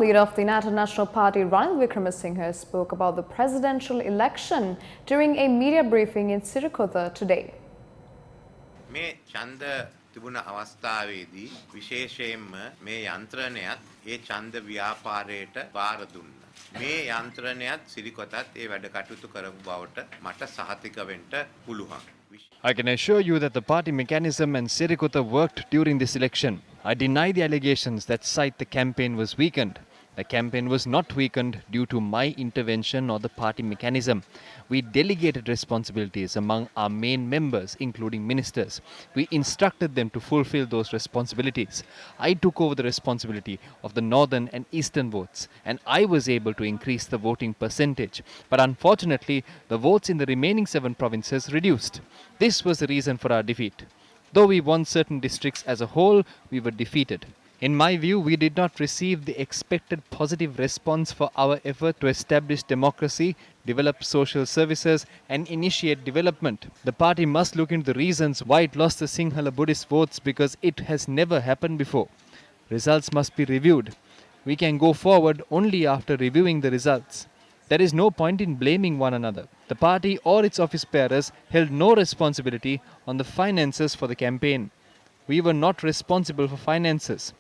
Leader of the United National Party, Ranil Wickremesinghe, spoke about the presidential election during a media briefing in Sirikota today. මේ ඡන්ද තිබුණ අවස්ථාවේදී විශේෂයෙන්ම මේ යන්ත්‍රණයත් ඒ ඡන්ද ව්‍යාපාරයට බාර දුන්නා. මේ යන්ත්‍රණයත් සිරිකොතත් ඒ වැඩ කටයුතු කරපු බවට මට සහතික වෙන්න පුළුවන්. I can assure you that the party mechanism and Sirikota worked during this election. I deny the allegations that cite the campaign was weakened. The campaign was not weakened due to my intervention or the party mechanism. We delegated responsibilities among our main members, including ministers. We instructed them to fulfill those responsibilities. I took over the responsibility of the northern and eastern votes, and I was able to increase the voting percentage. But unfortunately, the votes in the remaining 7 provinces reduced. This was the reason for our defeat. Though we won certain districts as a whole, we were defeated. In my view, we did not receive the expected positive response for our effort to establish democracy, develop social services, and initiate development. The party must look into the reasons why it lost the Sinhala Buddhist votes, because it has never happened before. Results must be reviewed. We can go forward only after reviewing the results. There is no point in blaming one another. The party or its office bearers held no responsibility on the finances for the campaign. We were not responsible for finances.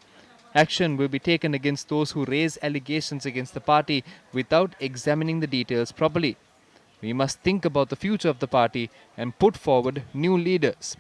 Action will be taken against those who raise allegations against the party without examining the details properly. We must think about the future of the party and put forward new leaders.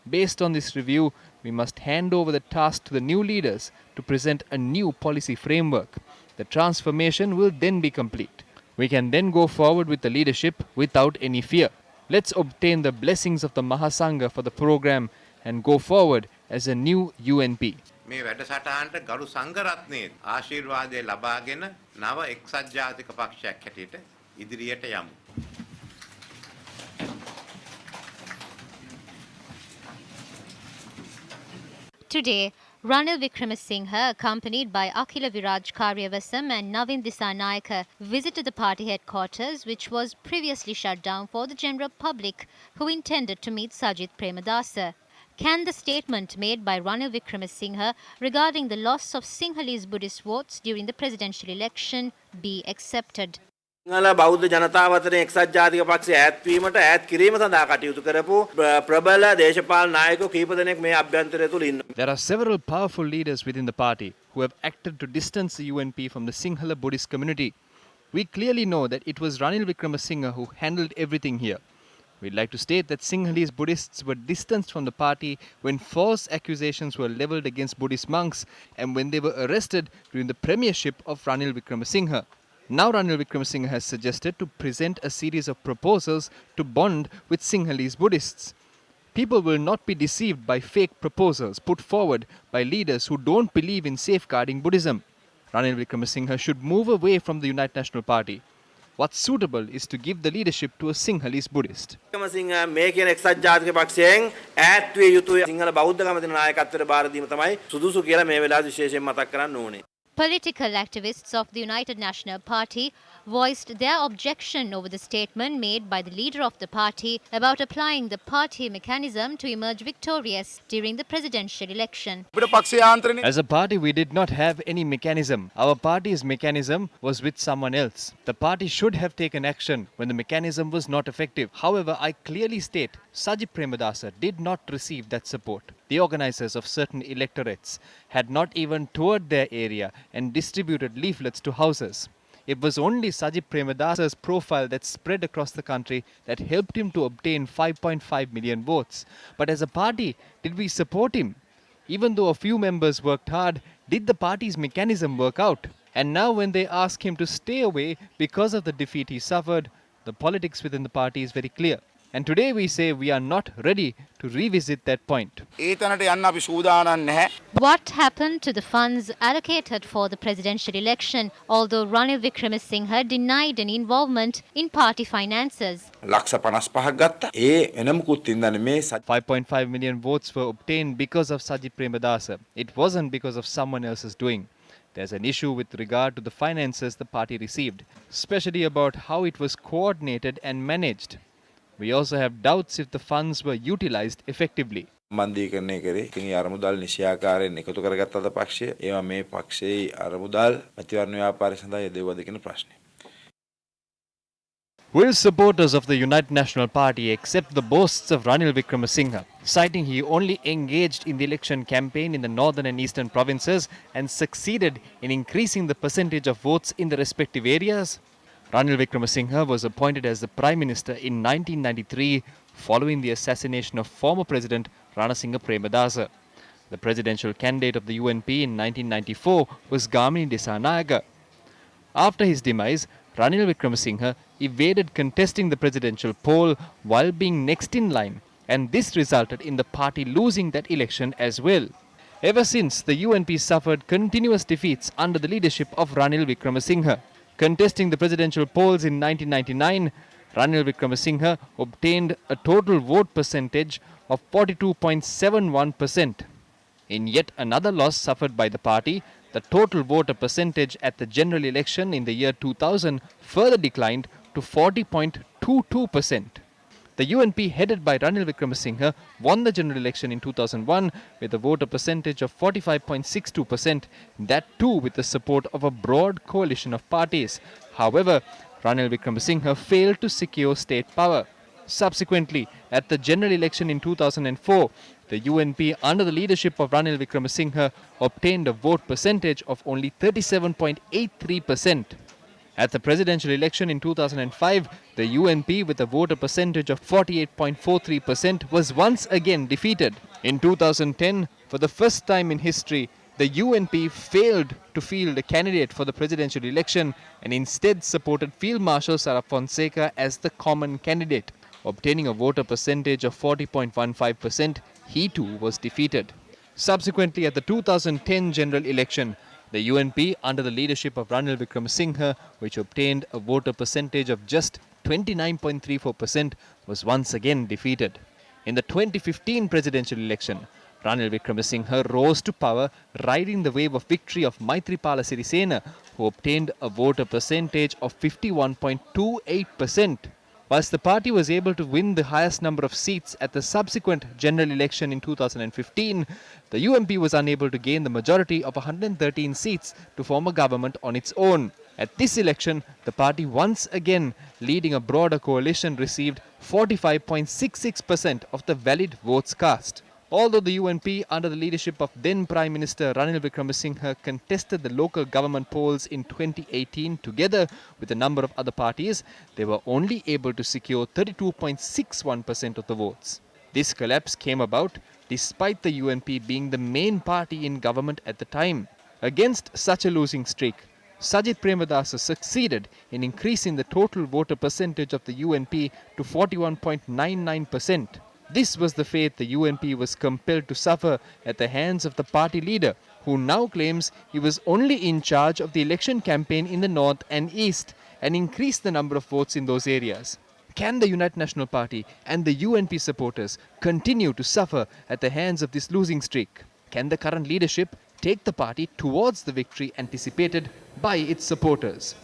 Based on this review, we must hand over the task to the new leaders to present a new policy framework. The transformation will then be complete. We can then go forward with the leadership without any fear. Let's obtain the blessings of the Mahasangha for the program and go forward as a new UNP. මේ වැඩසටහනට ගරු සංඝරත්නයේ ආශිර්වාදය ලබාගෙන නව එක්සත් ජාතික පක්ෂයක් හැටියට ඉදිරියට යමු. Today, Ranil Wickremesinghe, accompanied by Akhila Viraj Karyavasam and Navin Dissanayake, visited the party headquarters, which was previously shut down for the general public who intended to meet Sajith Premadasa. Can the statement made by Ranil Wickremesinghe regarding the loss of Sinhalese Buddhist votes during the presidential election be accepted? Sinhala බෞද්ධ ජනතාව අතර එක්සත් ජාතික පක්ෂය ඈත්වීමට ඈත් කිරීම සඳහා කටයුතු කරපු ප්‍රබල දේශපාලන නායකයෝ කීප දෙනෙක් මේ අභ්‍යන්තරය තුල ඉන්නවා. There are several powerful leaders within the party who have acted to distance the UNP from the Sinhala Buddhist community. We clearly know that it was Ranil Wickremesinghe who handled everything here. We'd like to state that Sinhalese Buddhists were distanced from the party when false accusations were levelled against Buddhist monks and when they were arrested during the premiership of Ranil Wickremesinghe. Now Ranil Wickremesinghe has suggested to present a series of proposals to bond with Sinhalese Buddhists. People will not be deceived by fake proposals put forward by leaders who don't believe in safeguarding Buddhism. Ranil Wickremesinghe should move away from the United National Party. What's suitable is to give the leadership to a Sinhalese Buddhist. Wickremesinghe මේ කියන එක්සත් ජාතික පක්ෂයෙන් ඈත් විය යුතු සිංහල බෞද්ධ කමිටුවේ නායකත්වයට බාර දීම තමයි සුදුසු කියලා මේ වෙලාවේ විශේෂයෙන් මතක් කරන්න ඕනේ. Political activists of the United National Party voiced their objection over the statement made by the leader of the party about applying the party mechanism to emerge victorious during the presidential election. As a party, we did not have any mechanism. Our party's mechanism was with someone else. The party should have taken action when the mechanism was not effective. However, I clearly state Sajith Premadasa did not receive that support. The organizers of certain electorates had not even toured their area and distributed leaflets to houses. It was only Sajith Premadasa's profile that spread across the country that helped him to obtain 5.5 million votes. But as a party, did we support him? Even though a few members worked hard, did the party's mechanism work out? And now when they ask him to stay away because of the defeat he suffered, the politics within the party is very clear. And today we say we are not ready to revisit that point. What happened to the funds allocated for the presidential election, although Ranil Wickremesinghe denied any involvement in party finances? 5.5 million votes were obtained because of Sajith Premadasa. It wasn't because of someone else's doing. There's an issue with regard to the finances the party received, especially about how it was coordinated and managed. We also have doubts if the funds were utilized effectively. සම්බන්ධීකරණය කරේ. ඉතින් ඒ අරමුදල් නිශ්චයාකාරයෙන් එකතු කරගත්තද පක්ෂය ඒවා මේ පක්ෂයේ අරමුදල් ප්‍රතිවර්ණ ව්‍යාපාරය සඳහා යෙදුවද කියන ප්‍රශ්නය. Will supporters of the United National Party accept the boasts of Ranil Wickremesinghe, citing he only engaged in the election campaign in the northern and eastern provinces and succeeded in increasing the percentage of votes in the respective areas? Ranil Wickremesinghe was appointed as the Prime Minister in 1993 following the assassination of former President Ranasinghe Premadasa. The presidential candidate of the UNP in 1994 was Gamini Dissanayake. After his demise, Ranil Wickremesinghe evaded contesting the presidential poll while being next in line, and this resulted in the party losing that election as well. Ever since, the UNP suffered continuous defeats under the leadership of Ranil Wickremesinghe. Contesting the presidential polls in 1999, Ranil Wickremesinghe obtained a total vote percentage of 42.71%. In yet another loss suffered by the party, the total voter percentage at the general election in the year 2000 further declined to 40.22%. The UNP headed by Ranil Wickremesinghe won the general election in 2001 with a voter percentage of 45.62%, that too with the support of a broad coalition of parties. However, Ranil Wickremesinghe failed to secure state power. Subsequently, at the general election in 2004, the UNP under the leadership of Ranil Wickremesinghe obtained a vote percentage of only 37.83%. At the presidential election in 2005, the UNP with a voter percentage of 48.43% was once again defeated. In 2010, for the first time in history, the UNP failed to field a candidate for the presidential election and instead supported Field Marshal Saraf Fonseca as the common candidate. Obtaining a voter percentage of 40.15%, he too was defeated. Subsequently, at the 2010 general election, the UNP, under the leadership of Ranil Wickremesinghe, which obtained a voter percentage of just 29.34%, was once again defeated. In the 2015 presidential election, Ranil Wickremesinghe rose to power, riding the wave of victory of Maithripala Sirisena, who obtained a voter percentage of 51.28%. Whilst the party was able to win the highest number of seats at the subsequent general election in 2015, the UNP was unable to gain the majority of 113 seats to form a government on its own. At this election, the party once again, leading a broader coalition, received 45.66% of the valid votes cast. Although the UNP, under the leadership of then Prime Minister Ranil Wickremesinghe, contested the local government polls in 2018 together with a number of other parties, they were only able to secure 32.61% of the votes. This collapse came about despite the UNP being the main party in government at the time. Against such a losing streak, Sajith Premadasa succeeded in increasing the total voter percentage of the UNP to 41.99%. This was the fate the UNP was compelled to suffer at the hands of the party leader, who now claims he was only in charge of the election campaign in the north and east and increased the number of votes in those areas. Can the United National Party and the UNP supporters continue to suffer at the hands of this losing streak? Can the current leadership take the party towards the victory anticipated by its supporters?